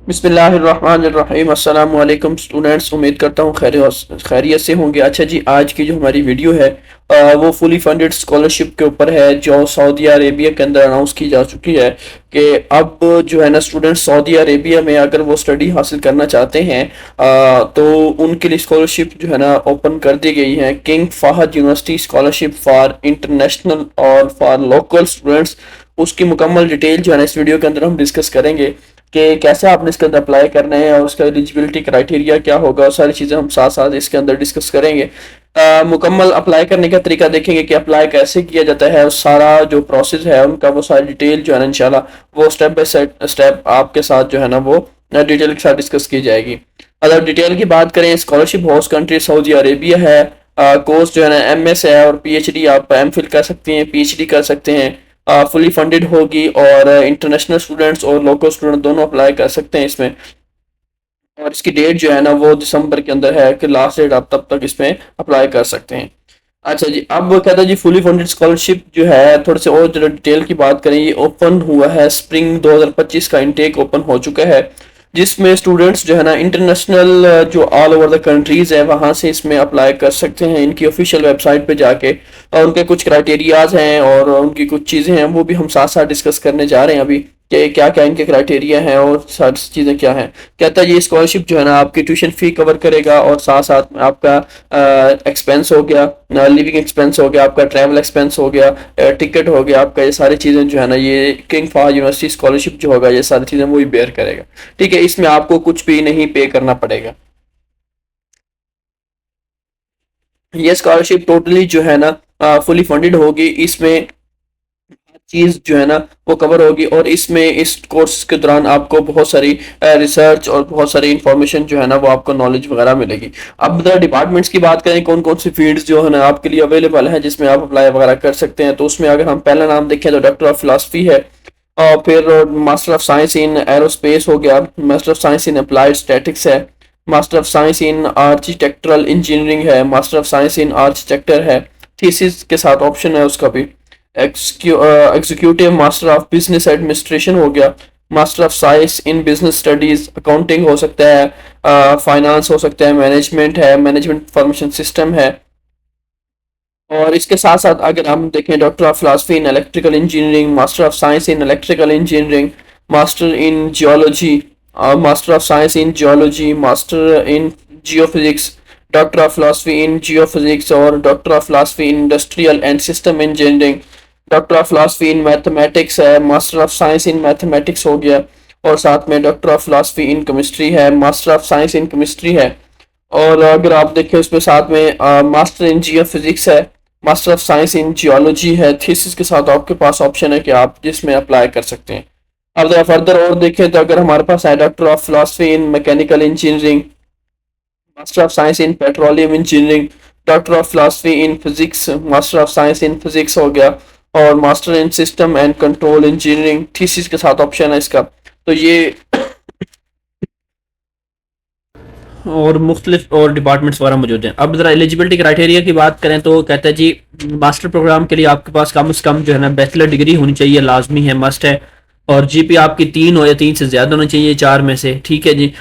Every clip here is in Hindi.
बिस्मिल्लाहिर्रहमानिर्रहीम। अस्सलामु अलैकुम स्टूडेंट्स, उम्मीद करता हूँ खैरियत से होंगे। अच्छा जी, आज की जो हमारी वीडियो है वो फुली फंडेड स्कॉलरशिप के ऊपर है जो सऊदी अरेबिया के अंदर अनाउंस की जा चुकी है कि अब जो है ना स्टूडेंट्स सऊदी अरेबिया में अगर वो स्टडी हासिल करना चाहते हैं तो उनके लिए स्कॉलरशिप जो है ना ओपन कर दी गई है। King Fahd university scholarship for international और फॉर लोकल स्टूडेंट्स, उसकी मुकम्मल डिटेल जो है ना इस वीडियो के अंदर हम डिस्कस करेंगे कि कैसे आपने इसके अंदर अप्लाई करना है और उसका एलिजिबिलिटी क्राइटेरिया क्या होगा और सारी चीज़ें हम साथ साथ इसके अंदर डिस्कस करेंगे। मुकम्मल अप्लाई करने का तरीका देखेंगे कि अप्लाई कैसे किया जाता है और सारा जो प्रोसेस है उनका वो सारी डिटेल जो है ना इंशाल्लाह वो स्टेप बाय स्टेप आपके साथ जो है ना वो डिटेल के साथ डिस्कस की जाएगी। अगर डिटेल की बात करें, scholarship host country Saudi Arabia है। कोर्स जो है ना एमएस है और पीएचडी, आप एमफिल कर सकते हैं, पीएचडी कर सकते हैं। फुली फंडेड होगी और इंटरनेशनल स्टूडेंट्स और लोकल स्टूडेंट दोनों अप्लाई कर सकते हैं इसमें। और इसकी डेट जो है ना वो दिसंबर के अंदर है कि लास्ट डेट आप तब तक इसमें अप्लाई कर सकते हैं। अच्छा जी, अब वो कहता है जी फुली फंडेड स्कॉलरशिप जो है, थोड़े से और जरा डिटेल की बात करें, ये ओपन हुआ है, स्प्रिंग 2025 का इनटेक ओपन हो चुका है जिसमें स्टूडेंट्स जो है ना इंटरनेशनल जो ऑल ओवर द कंट्रीज है वहाँ से इसमें अप्लाई कर सकते हैं इनकी ऑफिशियल वेबसाइट पे जाके। और उनके कुछ क्राइटेरियाज हैं और उनकी कुछ चीज़ें हैं वो भी हम साथ साथ डिस्कस करने जा रहे हैं अभी कि क्या क्या इनके क्राइटेरिया हैं और सारी चीज़ें क्या हैं। कहता है ये स्कॉलरशिप जो है ना आपकी ट्यूशन फी कवर करेगा और साथ साथ में आपका एक्सपेंस हो गया, लिविंग एक्सपेंस हो गया, आपका ट्रैवल एक्सपेंस हो गया, टिकट हो गया आपका, ये सारी चीज़ें जो है ना ये किंग फहद यूनिवर्सिटी स्कॉलरशिप जो होगा ये सारी चीज़ें वो ही बेयर करेगा। ठीक है, इसमें आपको कुछ भी नहीं पे करना पड़ेगा। ये स्कॉलरशिप टोटली जो है ना फुली फंडेड होगी, इसमें चीज जो है ना वो कवर होगी और इसमें इस कोर्स के दौरान आपको बहुत सारी रिसर्च और बहुत सारी इंफॉर्मेशन जो है ना वो आपको नॉलेज वगैरह मिलेगी। अब द डिपार्टमेंट्स की बात करें, कौन कौन सी फील्ड्स जो है ना आपके लिए अवेलेबल है जिसमें आप अप्लाई वगैरह कर सकते हैं, तो उसमें अगर हम पहला नाम देखें तो डॉक्टर ऑफ फिलासफी है। और फिर master of science in aerospace हो गया, master of science in applied statics है, master of science in architectural engineering है, master of science in architecture है, थीसिस के साथ ऑप्शन है उसका भी। Executive master of business administration हो गया, master of science in business studies accounting हो सकता है, फाइनेंस हो सकता है, मैनेजमेंट है, मैनेजमेंट इंफॉर्मेशन सिस्टम है। और इसके साथ साथ अगर हम देखें doctor of philosophy in electrical engineering, master of science in electrical engineering, master in geology, master of science in geology, master in geophysics, doctor of philosophy in geophysics और doctor of philosophy in industrial and system engineering, doctor of philosophy in mathematics है, master of science in mathematics हो गया। और साथ में doctor of philosophy in chemistry है, master of science in chemistry है। और अगर आप देखें उसमें साथ में मास्टर इन जियो फिजिक्स है, master of science in geology है, थीसिस के साथ आपके पास ऑप्शन है कि आप जिसमें अप्लाई कर सकते हैं। अब अगर फर्दर और देखें तो अगर हमारे पास है doctor of philosophy in mechanical engineering, master of science in petroleum engineering, doctor of philosophy in physics, master of science in physics हो गया। और master in system and control engineering thesis के साथ ऑप्शन है इसका। तो ये और मुख्तलिफ और डिपार्टमेंट्स वगैरह मौजूद हैं। अब ज़रा एलिजिबिलिटी क्राइटेरिया की बात करें तो कहता है जी मास्टर प्रोग्राम के लिए आपके पास कम से कम जो है ना बैचलर डिग्री होनी चाहिए, लाजमी है, मस्ट है। और जीपी आपकी 3 हो या 3 से ज़्यादा होना चाहिए, 4 में से, ठीक है जी।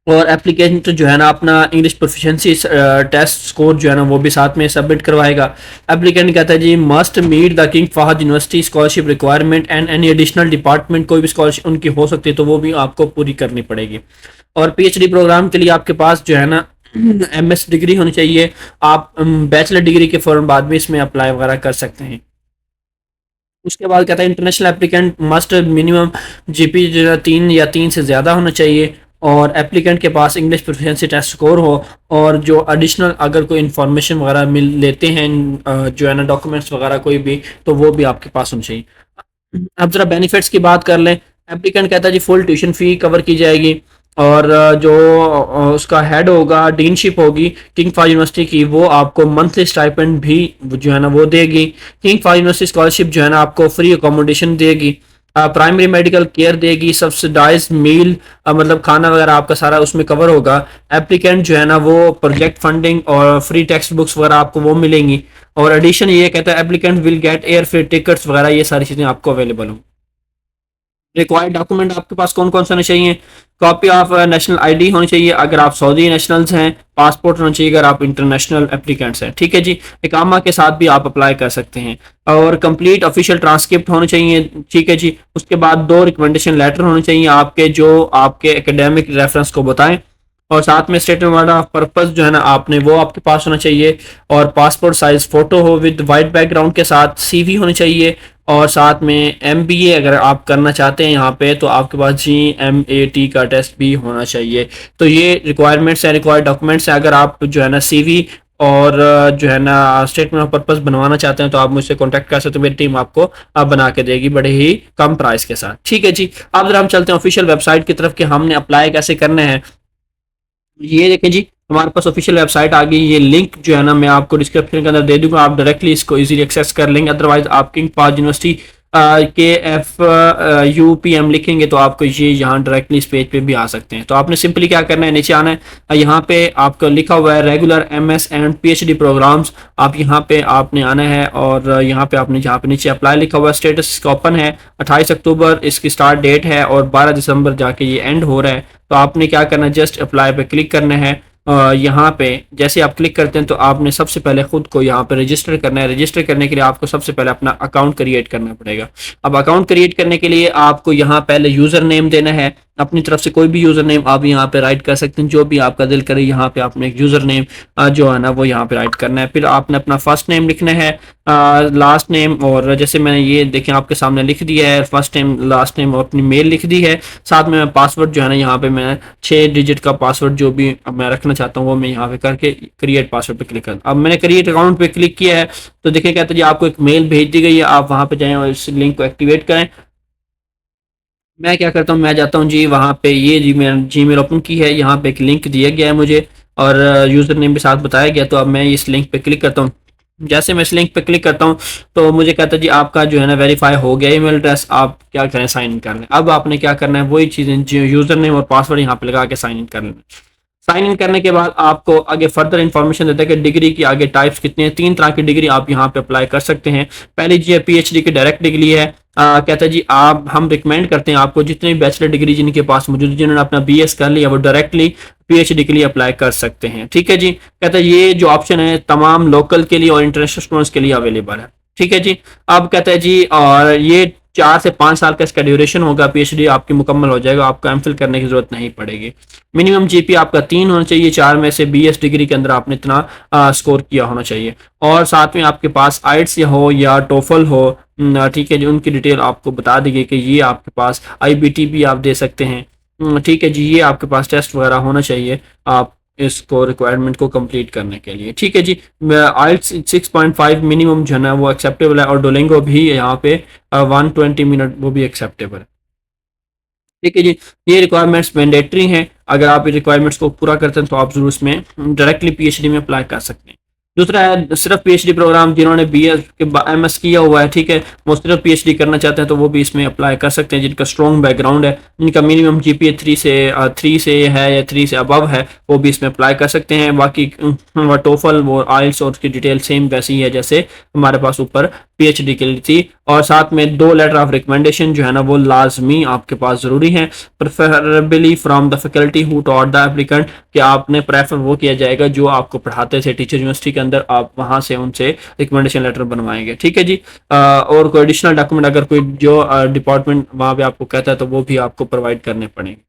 और एप्लीकेशन तो जो है ना अपना इंग्लिश प्रोफिशेंसी टेस्ट स्कोर जो है ना वो भी साथ में सबमिट करवाएगा। एप्लीकेंट कहता है जी must meet the king Fahd university scholarship requirement and any additional department, कोई भी स्कॉलरशिप उनकी हो सकती है तो वो भी आपको पूरी करनी पड़ेगी। और पीएचडी प्रोग्राम के लिए आपके पास जो है ना एमएस डिग्री होनी चाहिए। आप बैचलर डिग्री के फौरन बाद भी इसमें अप्लाई वगैरह कर सकते हैं। उसके बाद कहता है international applicant must minimum GP जो है 3 या 3 से ज़्यादा होना चाहिए। और एप्लीकेंट के पास इंग्लिश प्रोफिशिएंसी टेस्ट स्कोर हो। और जो एडिशनल अगर कोई इन्फॉर्मेशन वगैरह मिल लेते हैं जो है ना डॉक्यूमेंट्स वगैरह कोई भी, तो वो भी आपके पास होनी चाहिए। अब जरा बेनिफिट्स की बात कर लें। एप्लीकेंट कहता है जी फुल ट्यूशन फी कवर की जाएगी। और जो उसका हेड होगा, डीनशिप होगी किंग फहद यूनिवर्सिटी की, वो आपको मंथली स्टाइपेंड भी जो है ना वो देगी। किंग फहद यूनिवर्सिटी स्कॉलरशिप जो है ना आपको फ्री अकोमोडेशन देगी, प्राइमरी मेडिकल केयर देगी, सब्सिडाइज मील मतलब खाना वगैरह आपका सारा उसमें कवर होगा। एप्लीकेंट जो है ना वो प्रोजेक्ट फंडिंग और फ्री टेक्स्ट बुक्स वगैरह आपको वो मिलेंगी। और एडिशन ये कहता है applicant will get air fare tickets वगैरह, ये सारी चीज़ें आपको अवेलेबल हों। रिक्वायर्ड डॉक्यूमेंट आपके पास कौन कौन से होने चाहिए? कॉपी ऑफ नेशनल आईडी होनी चाहिए अगर आप सऊदी नेशनल्स हैं, पासपोर्ट होना चाहिए अगर आप इंटरनेशनल एप्लीकेंट्स हैं, ठीक है जी। इकामा के साथ भी आप अप्लाई कर सकते हैं, और कंप्लीट ऑफिशियल ट्रांसक्रिप्ट होने चाहिए, ठीक है जी। उसके बाद 2 रिकमेंडेशन लेटर होने चाहिए आपके, जो आपके एकेडमिक रेफरेंस को बताएं, और साथ में स्टेटमेंट ऑफ पर्पस जो है ना आपने वो आपके पास होना चाहिए, और पासपोर्ट साइज फोटो हो विद वाइट बैकग्राउंड के साथ, सीवी होनी चाहिए, और साथ में एमबीए अगर आप करना चाहते हैं यहाँ पे तो आपके पास GMAT का टेस्ट भी होना चाहिए। तो ये रिक्वायरमेंट्स है, रिक्वायर्ड डॉक्यूमेंट्स है। अगर आप जो है ना सीवी और जो है ना स्टेटमेंट ऑफ पर्पस बनवाना चाहते हैं तो आप मुझसे कांटेक्ट कर सकते हो, मेरी टीम आपको बना के देगी बड़े ही कम प्राइस के साथ, ठीक है जी। अब जरा हम चलते हैं ऑफिशियल वेबसाइट की तरफ कि हमने अप्लाई कैसे करने हैं। ये देखें जी, हमारे पास ऑफिशियल वेबसाइट आ गई। ये लिंक जो है ना मैं आपको डिस्क्रिप्शन के अंदर दे दूंगा, आप डायरेक्टली इसको इजीली एक्सेस कर लेंगे। अदरवाइज आप किंग पास यूनिवर्सिटी KFUPM लिखेंगे तो आपको ये यहाँ डायरेक्टली इस पेज पे भी आ सकते हैं। तो आपने सिंपली क्या करना है, नीचे आना है, यहाँ पे आपको लिखा हुआ है regular MS and PhD programmes, आप यहाँ पे आपने आना है, और यहाँ पे आपने जहाँ पे नीचे अप्लाई लिखा हुआ है स्टेटस इसका ओपन है, 28 अक्टूबर इसकी स्टार्ट डेट है और 12 दिसंबर जाके ये एंड हो रहा है। तो आपने क्या करना है, जस्ट अप्लाई पे क्लिक करना है। यहाँ पे जैसे आप क्लिक करते हैं तो आपने सबसे पहले खुद को यहाँ पे रजिस्टर करना है। रजिस्टर करने के लिए आपको सबसे पहले अपना अकाउंट क्रिएट करना पड़ेगा। अब अकाउंट क्रिएट करने के लिए आपको यहाँ पहले यूजर नेम देना है, अपनी तरफ से कोई भी यूजर नेम आप यहाँ पे राइट कर सकते हैं, जो भी आपका दिल करे। यहाँ पे आपने एक यूजर नेम जो है ना वो यहाँ पे राइट करना है। फिर आपने अपना फर्स्ट नेम लिखना है, लास्ट नेम, और जैसे मैंने ये देखें आपके सामने लिख दिया है, फर्स्ट नेम लास्ट नेम और अपनी मेल लिख दी है। साथ में पासवर्ड जो है ना यहाँ पे मैं 6 डिजिट का पासवर्ड जो भी मैं रखना चाहता हूँ वो मैं यहाँ पे करके क्रिएट पासवर्ड पे क्लिक कर, अब मैंने क्रिएट अकाउंट पे क्लिक किया है तो देखिए कहते हैं जी आपको एक मेल भेज दी गई है, आप वहाँ पे जाएं और इस लिंक को एक्टिवेट करें। मैं क्या करता हूँ, मैं जाता हूँ जी वहाँ पे, ये जी मैंने जीमेल ओपन की है, यहाँ पे एक लिंक दिया गया है मुझे और यूज़र नेम भी साथ बताया गया। तो अब मैं इस लिंक पे क्लिक करता हूँ। जैसे मैं इस लिंक पे क्लिक करता हूँ तो मुझे कहता है जी आपका जो है ना वेरीफाई हो गया ईमेल एड्रेस, आप क्या करें साइन इन कर लें। अब आपने क्या करना है, वही चीज़ें जो यूज़र नेम और पासवर्ड यहाँ पे लगा के साइन इन कर लेना। साइन इन करने के बाद आपको आगे फर्दर इन्फॉर्मेशन देता है कि डिग्री की आगे टाइप्स कितने हैं। 3 तरह की डिग्री आप यहाँ पे अप्लाई कर सकते हैं। पहली जी PhD की डायरेक्ट डिग्री है। कहता है जी आप हम रिकमेंड करते हैं आपको जितनी भी बैचलर डिग्री जिनके पास मौजूद, जिन्होंने अपना BS कर लिया वो डायरेक्टली PhD के लिए अप्लाई कर सकते हैं, ठीक है जी। कहता है ये जो ऑप्शन है तमाम लोकल के लिए और इंटरनेशनल स्टूडेंट्स के लिए अवेलेबल है, ठीक है जी। अब कहता है जी और ये 4 से 5 साल का इसका ड्यूरेशन होगा, PhD आपकी मुकम्मल हो जाएगा, आपको MPhil करने की जरूरत नहीं पड़ेगी। मिनिमम GPA आपका 3 होना चाहिए, 4 में से BS डिग्री के अंदर आपने इतना स्कोर किया होना चाहिए, और साथ में आपके पास IELTS या हो या TOEFL हो, ठीक है जी। उनकी डिटेल आपको बता दी गई कि ये आपके पास IBT भी आप दे सकते हैं, ठीक है जी। ये आपके पास टेस्ट वगैरह होना चाहिए आप इसको रिक्वायरमेंट को कंप्लीट करने के लिए, ठीक है जी। IELTS 6.5 मिनिमम जो है ना वो एक्सेप्टेबल है, और डोलिंगो भी यहाँ पे 120 मिनट वो भी एक्सेप्टेबल है, ठीक है जी। ये रिक्वायरमेंट्स मैंडेटरी हैं, अगर आप ये रिक्वायरमेंट्स को पूरा करते हैं तो आप जरूर इसमें डायरेक्टली PhD में अप्लाई कर सकते हैं। दूसरा है सिर्फ PhD प्रोग्राम, जिन्होंने BS के MS किया हुआ है, ठीक है, वो सिर्फ PhD करना चाहते हैं तो वो भी इसमें अप्लाई कर सकते हैं। जिनका स्ट्रॉन्ग बैकग्राउंड है, जिनका मिनिमम GPA 3 से है या 3 से अबव है, वो भी इसमें अप्लाई कर सकते हैं। बाकी TOEFL वो IELTS और उसकी डिटेल सेम वैसी ही है जैसे हमारे पास ऊपर PhD के लिए थी। और साथ में 2 लेटर ऑफ रिकमेंडेशन जो है ना वो लाजमी आपके पास ज़रूरी है, preferably from the faculty who taught the applicant, कि आपने प्रेफर वो किया जाएगा जो आपको पढ़ाते थे टीचर यूनिवर्सिटी के अंदर, आप वहाँ से उनसे रिकमेंडेशन लेटर बनवाएंगे, ठीक है जी। और कोई एडिशनल डॉक्यूमेंट अगर कोई जो डिपार्टमेंट वहाँ पे आपको कहता है तो वो भी आपको प्रोवाइड करने पड़ेंगे।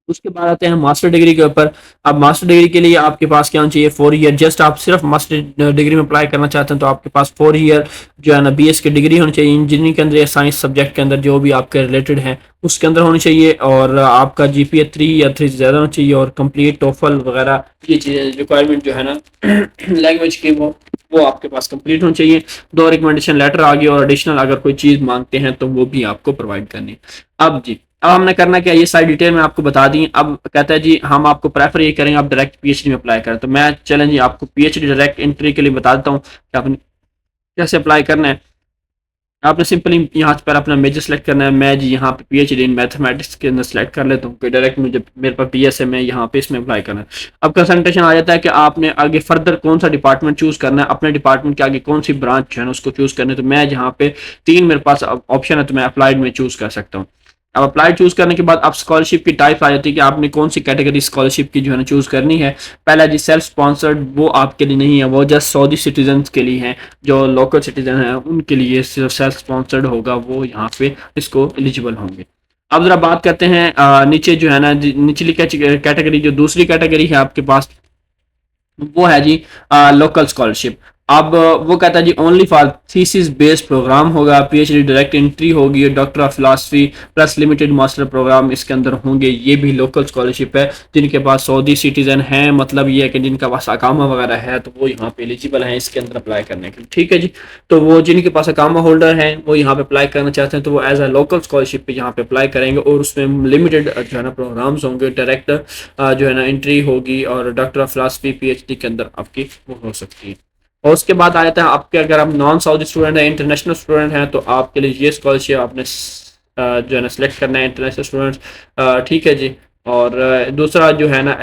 उसके बाद आते हैं मास्टर डिग्री के ऊपर। अब मास्टर डिग्री के लिए आपके पास क्या होना चाहिए, 4 ईयर। जस्ट आप सिर्फ मास्टर डिग्री में अप्लाई करना चाहते हैं तो आपके पास 4 ईयर जो है ना BS की डिग्री होनी चाहिए, इंजीनियरिंग के अंदर या साइंस सब्जेक्ट के अंदर जो भी आपके रिलेटेड है उसके अंदर होनी चाहिए, और आपका GPA 3 या 3 से ज़्यादा होना चाहिए, और कंप्लीट TOEFL वगैरह ये चीज़ें रिक्वायरमेंट जो है ना लैंग्वेज की वो आपके पास कंप्लीट होनी चाहिए। 2 रिकमेंडेशन लेटर आ गई, और एडिशनल अगर कोई चीज़ मांगते हैं तो वो भी आपको प्रोवाइड करनी है। अब जी अब हमने करना क्या, ये सारी डिटेल में आपको बता दी। अब कहता है जी हम आपको प्रेफर ये करेंगे आप डायरेक्ट PhD में अप्लाई करें, तो मैं चलें जी आपको PhD डायरेक्ट एंट्री के लिए बता देता हूँ कि आपने कैसे अप्लाई करना है। आपने सिंपली यहाँ पर अपना मेजर सेलेक्ट करना है। मैं जी यहाँ पे पीएचडी इन मैथमेटिक्स के अंदर सेलेक्ट कर लेता हूँ कि डायरेक्ट मुझे मेरे पास पीएस है, मैं यहाँ पे इसमें अप्लाई करना है। अब कंसंट्रेशन आ जाता है कि आपने आगे फर्दर कौन सा डिपार्टमेंट चूज करना है, अपने डिपार्टमेंट के आगे कौन सी ब्रांच है ना उसको चूज करना है। तो मैं यहाँ पे 3 मेरे पास ऑप्शन है, तो मैं अप्लाइड में चूज कर सकता हूँ। अब अप्लाइड चूज करने के बाद अब स्कॉलरशिप की टाइप आ जाती है कि आपने कौन सी कैटेगरी स्कॉलरशिप की जो है ना चूज करनी है। पहला जी सेल्फ स्पॉन्सर्ड, वो आपके लिए नहीं है, वो जस्ट सऊदी सिटीजन के लिए है। जो लोकल सिटीजन है उनके लिए सेल्फ स्पॉन्सर्ड होगा, वो यहाँ पे इसको एलिजिबल होंगे। अब जरा बात करते हैं नीचे जो है ना निचली कैटेगरी, जो दूसरी कैटेगरी है आपके पास, वो है जी लोकल स्कॉलरशिप। अब वो कहता है जी only for thesis based program होगा, पीएचडी डायरेक्ट एंट्री होगी, doctor of philosophy plus limited master program इसके अंदर होंगे। ये भी लोकल स्कॉलरशिप है। जिनके पास सऊदी सिटीजन है, मतलब ये है कि जिनका पास अकामा वगैरह है, तो वो यहाँ पे एलिजिबल है इसके अंदर अप्लाई करने के लिए। ठीक है जी। तो वो जिनके पास अकामा होल्डर हैं वो यहाँ पे अप्लाई करना चाहते हैं, तो वो एज अ लोकल स्कॉलरशिप पे यहाँ पे अप्लाई करेंगे, और उसमें लिमिटेड जो है ना प्रोग्राम्स होंगे, डायरेक्ट जो है ना एंट्री होगी, और डॉक्टर ऑफ फिलासफी पीएचडी के अंदर आपकी वो हो सकती है। और उसके बाद आ जाता है आपके, अगर आप नॉन सऊदी स्टूडेंट हैं, इंटरनेशनल स्टूडेंट हैं, तो आपके लिए ये स्कॉलरशिप आपने जो है ना सिलेक्ट करना है, इंटरनेशनल स्टूडेंट्स। ठीक है जी। और दूसरा जो है ना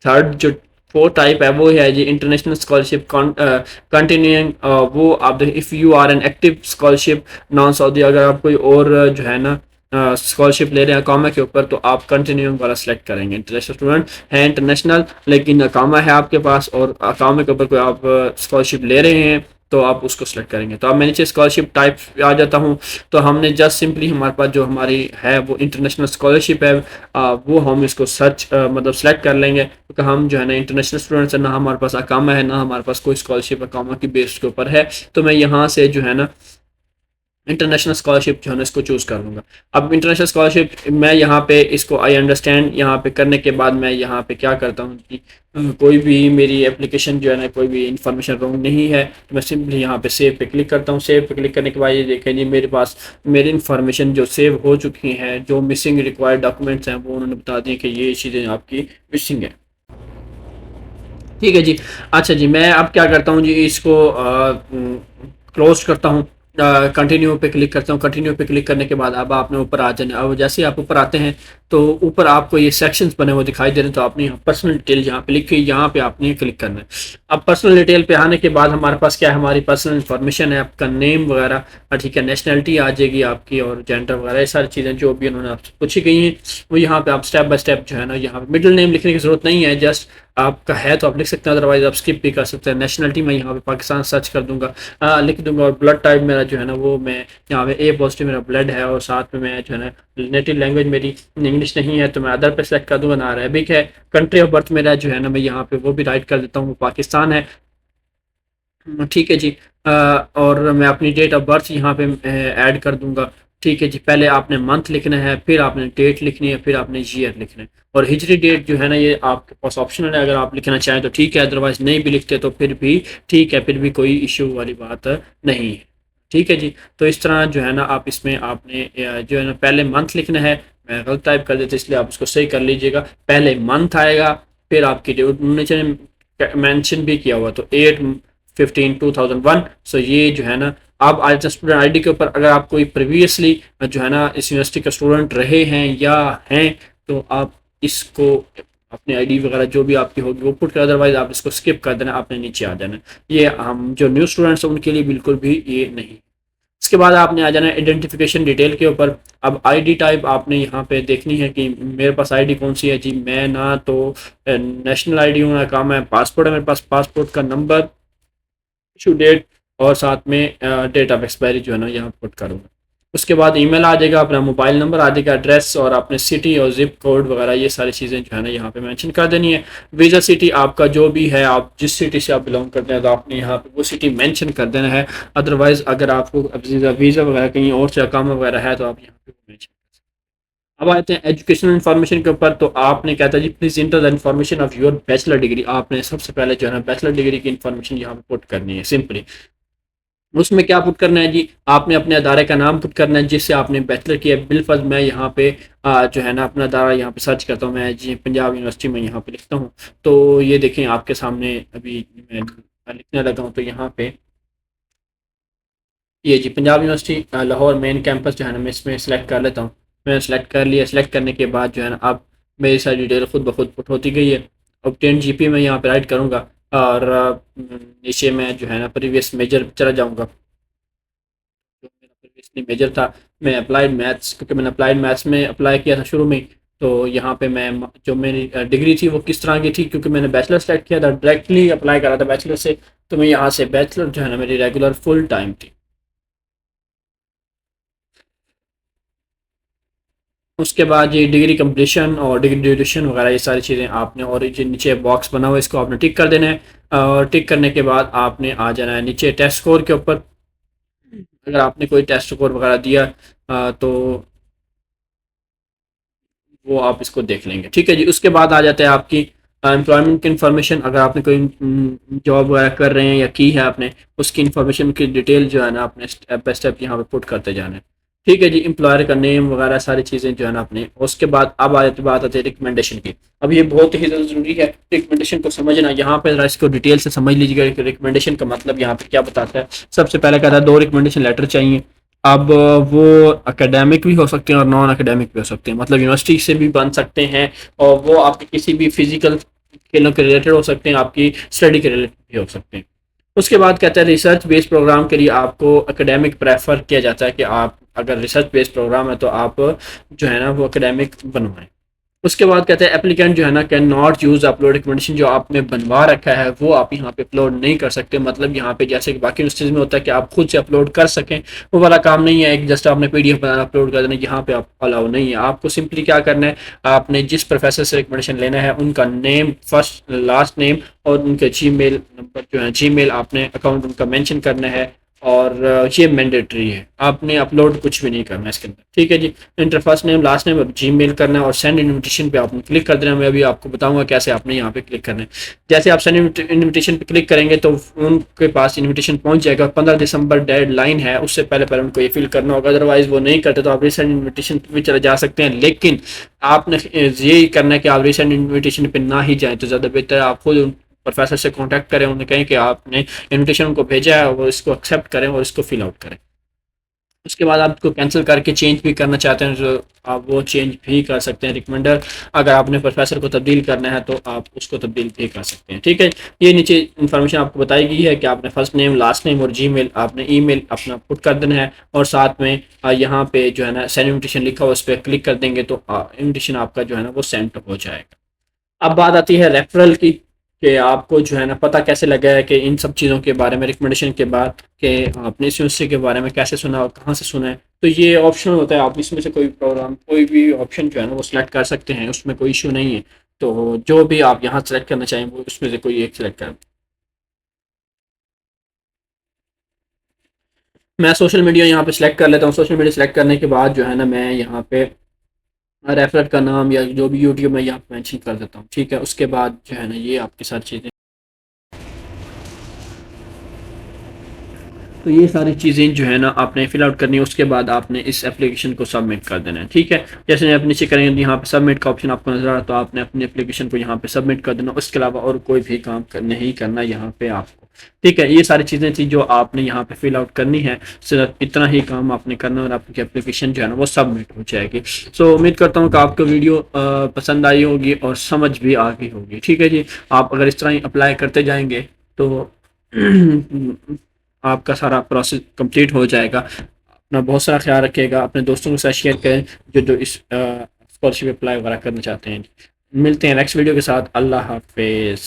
थर्ड जो फोर्थ टाइप है वो है जी इंटरनेशनल स्कॉलरशिप कंटिन्यूइंग। वो आप if you are an active scholarship non Saudi, अगर आप कोई और जो है ना स्कॉलरशिप ले रहे हैं अकामा के ऊपर, तो आप कंटिन्यूइंग वाला सेलेक्ट करेंगे। इंटरनेशनल स्टूडेंट है इंटरनेशनल, लेकिन अकामा है आपके पास और अकामा के ऊपर कोई आप स्कॉलरशिप ले रहे हैं, तो आप उसको सेलेक्ट करेंगे। तो अब मैं नीचे स्कॉलरशिप टाइप आ जाता हूँ। तो हमने जस्ट सिंपली हमारे पास जो हमारी है वो इंटरनेशनल स्कॉलरशिप है, वो हम इसको सर्च मतलब सेलेक्ट कर लेंगे, क्योंकि हम जो है ना इंटरनेशनल स्टूडेंट्स है, ना हमारे पास अकामा है, ना हमारे पास कोई स्कॉलरशिप अकामा की बेस के ऊपर है। तो मैं यहाँ से जो है ना इंटरनेशनल स्कॉलरशिप जो है ना इसको चूज कर लूँगा। अब इंटरनेशनल स्कॉलरशिप मैं यहाँ पे इसको आई अंडरस्टैंड यहाँ पे करने के बाद मैं यहाँ पे क्या करता हूँ कि कोई भी मेरी एप्लीकेशन जो है ना कोई भी इंफॉर्मेशन रॉन्ग नहीं है, तो मैं सिंपली यहाँ पे सेव पे क्लिक करता हूँ। सेव पे क्लिक करने के बाद ये देखें जी मेरे पास मेरी इंफॉर्मेशन जो सेव हो चुकी हैं, जो मिसिंग रिक्वायर्ड डॉक्यूमेंट्स हैं वो उन्होंने बता दिए कि ये चीज़ें आपकी मिसिंग है। ठीक है जी। अच्छा जी, मैं अब क्या करता हूँ जी, इसको क्लोज करता हूँ। कंटिन्यू पे क्लिक करता हूँ। कंटिन्यू पे क्लिक करने के बाद अब आपने ऊपर आ जाना। अब जैसे ही आप ऊपर आते हैं तो ऊपर आपको ये सेक्शंस बने हुए दिखाई दे रहे हैं, तो आपने यहाँ पर्सनल डिटेल जहाँ पे लिखी है यहाँ पे आपने क्लिक करना है। अब पर्सनल डिटेल पे आने के बाद हमारे पास क्या है, हमारी पर्सनल इन्फॉर्मेशन है, आपका नेम वगैरह, ठीक है, नेशनलिटी आ जाएगी आपकी, और जेंडर वगैरह ये सारी चीज़ें जो भी उन्होंने आपसे पूछी गई हैं वो यहाँ पे आप स्टेप बाय स्टेप जो है ना, यहाँ पे मिडिल नेम लिखने की जरूरत नहीं है, जस्ट आपका है तो आप लिख सकते हैं, अदरवाइज आप स्किप भी कर सकते हैं। नेशनलिटी मैं यहाँ पे पाकिस्तान सर्च कर दूंगा, लिख दूंगा, और ब्लड टाइप मेरा जो है ना वो मैं यहाँ पे ए पॉजिटिव मेरा ब्लड है, और साथ में मैं जो है ना नेटिव लैंग्वेज मेरी इंग्लिश नहीं है तो मैं अदर पे सेलेक्ट कर दूंगा, ना अरेबिक है। कंट्री ऑफ बर्थ मेरा जो है ना मैं यहाँ पे वो भी राइट कर देता हूँ, वो पाकिस्तान है। ठीक है जी। और मैं अपनी डेट ऑफ बर्थ यहाँ पे ऐड कर दूंगा। ठीक है जी। पहले आपने मंथ लिखना है, फिर आपने डेट लिखनी है, फिर आपने ईयर लिखना है, और हिजरी डेट जो है ना ये आपके पास ऑप्शनल है, अगर आप लिखना चाहें तो ठीक है, अदरवाइज नहीं भी लिखते तो फिर भी ठीक है, फिर भी कोई इश्यू वाली बात नहीं है। ठीक है जी। तो इस तरह जो है ना आप इसमें आपने जो है ना पहले मंथ लिखना है। मैं गलत टाइप कर देता इसलिए आप उसको सही कर लीजिएगा। पहले मंथ आएगा, फिर आपकी डेट नीचे मेंशन भी किया हुआ, तो 8/15/2001। सो ये जो है ना आप आज स्टूडेंट आईडी के ऊपर अगर आप कोई प्रीवियसली जो है ना इस यूनिवर्सिटी का स्टूडेंट रहे हैं या हैं, तो आप इसको अपनी आईडी वगैरह जो भी आपकी होगी वो पुट कर, अदरवाइज आप इसको स्किप कर देना, आपने नीचे आ जाना। ये हम जो न्यू स्टूडेंट्स हैं उनके लिए बिल्कुल भी ये नहीं। इसके बाद आपने आ जाना है आइडेंटिफिकेशन डिटेल के ऊपर। अब आईडी टाइप आपने यहाँ पे देखनी है कि मेरे पास आईडी कौन सी है जी। मैं ना तो नेशनल आईडी हूँ, ना काम है पासपोर्ट है मेरे पास। पासपोर्ट का नंबर, इशू डेट, और साथ में डेट ऑफ एक्सपायरी जो है ना यहाँ पुट करूँगा। उसके बाद ईमेल आ जाएगा, अपना मोबाइल नंबर आ जाएगा, एड्रेस और अपने सिटी और जिप कोड वगैरह ये सारी चीज़ें जो है ना यहाँ पे मेंशन कर देनी है। वीज़ा सिटी आपका जो भी है, आप जिस सिटी से आप बिलोंग करते हैं तो आपने यहाँ पे वो सिटी मेंशन कर देना है। अदरवाइज अगर आपको वीज़ा वगैरह कहीं और से काम वगैरह है तो आप यहाँ पे मेंशन। अब आते हैं एजुकेशनल इन्फॉर्मेशन के ऊपर। तो आपने कहता है जी please enter the information of your bachelor degree. आपने सबसे पहले जो है ना बैचलर डिग्री की इन्फॉर्मेशन यहाँ पे पुट करनी है सिंपली। उसमें क्या पुट करना है जी, आपने अपने अदारे का नाम पुट करना है जिससे आपने बैचलर किया। बिलफर्ज मैं यहाँ पे जो है ना अपना अदारा यहाँ पे सर्च करता हूँ, मैं जी पंजाब यूनिवर्सिटी में यहाँ पे लिखता हूँ। तो ये देखें आपके सामने अभी मैं लिखने लगा हूँ, तो यहाँ पे ये जी Punjab university Lahore main campus जो है ना मैं इसमें सेलेक्ट कर लेता हूँ। मैंने सेलेक्ट कर लिया। सेलेक्ट करने के बाद जो है ना अब मेरी सारी डिटेल खुद ब खुद पुट होती गई है। ऑब्टेन जीपी में यहाँ पे राइट करूँगा और नीचे मैं जो है ना प्रीवियस मेजर चला जाऊँगा। जो मेरा प्रीवियसली मेजर था मैं अप्लाइड मैथ्स, क्योंकि मैंने अप्लाइड मैथ्स में अप्लाई किया था शुरू में ही। तो यहाँ पे मैं जो मेरी डिग्री थी वो किस तरह की थी, क्योंकि मैंने बैचलर सेलेक्ट किया था, डायरेक्टली अप्लाई करा था बैचलर से। तो मैं यहाँ से बैचलर जो है ना मेरी रेगुलर फुल टाइम थी। उसके बाद ये डिग्री कंप्लीशन और डिग्री ड्यूरेशन वगैरह ये सारी चीज़ें आपने, और ये जो नीचे बॉक्स बना हुआ है इसको आपने टिक कर देना है। और टिक करने के बाद आपने आ जाना है नीचे टेस्ट स्कोर के ऊपर। अगर आपने कोई टेस्ट स्कोर वगैरह दिया तो वो आप इसको देख लेंगे। ठीक है जी। उसके बाद आ जाता है आपकी एम्प्लॉयमेंट की इन्फॉर्मेशन। अगर आपने कोई जॉब वगैरह कर रहे हैं या की है आपने, उसकी इन्फॉर्मेशन की डिटेल जो है ना आपने स्टेप बाय स्टेप यहाँ पे पुट करते जाना है। ठीक है जी। एम्प्लॉयर का नेम वगैरह सारी चीज़ें जो है ना आपने, उसके बाद अब आ जाती बात आती है रिकमेंडेशन की। अब ये बहुत ही ज़्यादा ज़रूरी है रिकमेंडेशन को समझना। यहाँ पे ज़रा इसको डिटेल से समझ लीजिएगा कि रिकमेंडेशन का मतलब यहाँ पे क्या बताता है। सबसे पहले कहता है 2 रिकमेंडेशन लेटर चाहिए। अब वो एकेडमिक भी हो सकते हैं और नॉन एकेडमिक भी हो सकते हैं, मतलब यूनिवर्सिटी से भी बन सकते हैं और वो आपके किसी भी फिजिकल खेलों के रिलेटेड हो सकते हैं, आपकी स्टडी के रिलेटेड भी हो सकते हैं। उसके बाद कहता है रिसर्च बेस्ड प्रोग्राम के लिए आपको एकेडमिक प्रेफर किया जाता है कि आप अगर रिसर्च बेस्ड प्रोग्राम है तो आप जो है ना वो एकेडमिक बनवाएं। उसके बाद कहते हैं एप्लीकेंट जो है ना can not use upload recommendation. जो आपने बनवा रखा है वो आप यहाँ पे अपलोड नहीं कर सकते। मतलब यहाँ पे जैसे कि बाकी यूनिवर्सिटीज़ में होता है कि आप खुद से अपलोड कर सकें, वो वाला काम नहीं है। एक जस्ट आपने पीडीएफ बनाना अपलोड कर देना, यहाँ पे आप अलाउ नहीं है। आपको सिंपली क्या करना है, आपने जिस प्रोफेसर से रिकमेंडेशन लेना है उनका नेम, फर्स्ट लास्ट नेम और उनके जीमेल नंबर जो है, जीमेल आपने अकाउंट उनका मेंशन करना है। और ये मैंडेटरी है, आपने अपलोड कुछ भी नहीं करना है इसके अंदर। ठीक है जी। Enter first name last name और जीमेल करना है और सेंड इनविटेशन पे आपने क्लिक कर देना है। मैं अभी आपको बताऊंगा कैसे आपने यहाँ पे क्लिक करना है। जैसे आप सेंड इनविटेशन पे क्लिक करेंगे तो उनके पास इनविटेशन पहुंच जाएगा। 15 दिसंबर डेडलाइन है, उससे पहले पहले उनको ये फिल करना होगा। अदरवाइज वो नहीं करते तो आप रिसेंड इन्विटेशन पे भी चले जा सकते हैं, लेकिन आपने यही करना है कि आप रिसेंड इन्विटेशन पे ना ही जाएं तो ज़्यादा बेहतर है। आप खुद प्रोफेसर से कांटेक्ट करें, उन्हें कहें कि आपने इनविटेशन उनको भेजा है, वो इसको एक्सेप्ट करें और इसको फिल आउट करें। उसके बाद आप इसको कैंसिल करके चेंज भी करना चाहते हैं तो आप वो चेंज भी कर सकते हैं रिकमेंडर। अगर आपने प्रोफेसर को तब्दील करना है तो आप उसको तब्दील भी कर सकते हैं। ठीक है। ये नीचे इन्फॉर्मेशन आपको बताई गई है कि आपने फर्स्ट नेम लास्ट नेम और जीमेल आपने ईमेल अपना पुट कर देना है और साथ में यहाँ पे जो है ना सेंड इन्विटेशन लिखा हुआ उस पर क्लिक कर देंगे तो इन्विटेशन आपका जो है ना वो सेंड हो जाएगा। अब बात आती है रेफरल की, कि आपको जो है ना पता कैसे लगा है कि इन सब चीज़ों के बारे में रिकमेंडेशन के बाद कि आपने इस यूनिवर्सिटी के बारे में कैसे सुना और कहाँ से सुना है। तो ये ऑप्शनल होता है, आप इसमें से कोई प्रोग्राम कोई भी ऑप्शन जो है ना वो सिलेक्ट कर सकते हैं, उसमें कोई इशू नहीं है। तो जो भी आप यहाँ सेलेक्ट करना चाहें वो उसमें से कोई एक सिलेक्ट करें। मैं सोशल मीडिया यहाँ पे सिलेक्ट कर लेता हूँ। सोशल मीडिया सेलेक्ट करने के बाद जो है ना मैं यहाँ पे रेफरल का नाम या जो भी यूट्यूब में यहाँ पे मेंशन कर देता हूँ। ठीक है। उसके बाद जो है ना ये आपके साथ चीज़ें, तो ये सारी चीज़ें जो है ना आपने फिल आउट करनी है। उसके बाद आपने इस एप्लीकेशन को सबमिट कर देना है। ठीक है। जैसे आप नीचे करेंगे यहाँ पे सबमिट का ऑप्शन आपको नजर आ रहा है, तो आपने अपनी एप्लीकेशन को यहाँ पे सबमिट कर देना। उसके अलावा और कोई भी काम नहीं करना यहाँ पे आपको। ठीक है। ये सारी चीज़ें थी जो आपने यहाँ पे फिल आउट करनी है। सिर्फ इतना ही काम आपने करना है और आपकी एप्लीकेशन जो है ना वो सबमिट हो जाएगी। सो उम्मीद करता हूँ कि आपको वीडियो पसंद आई होगी और समझ भी आ गई होगी। ठीक है जी। आप अगर इस तरह ही अप्लाई करते जाएंगे तो आपका सारा प्रोसेस कंप्लीट हो जाएगा। अपना बहुत सारा ख्याल रखिएगा, अपने दोस्तों के साथ शेयर करें जो जो इस स्कॉलरशिप अप्लाई वगैरह करना चाहते हैं। मिलते हैं नेक्स्ट वीडियो के साथ। अल्लाह हाफिज़।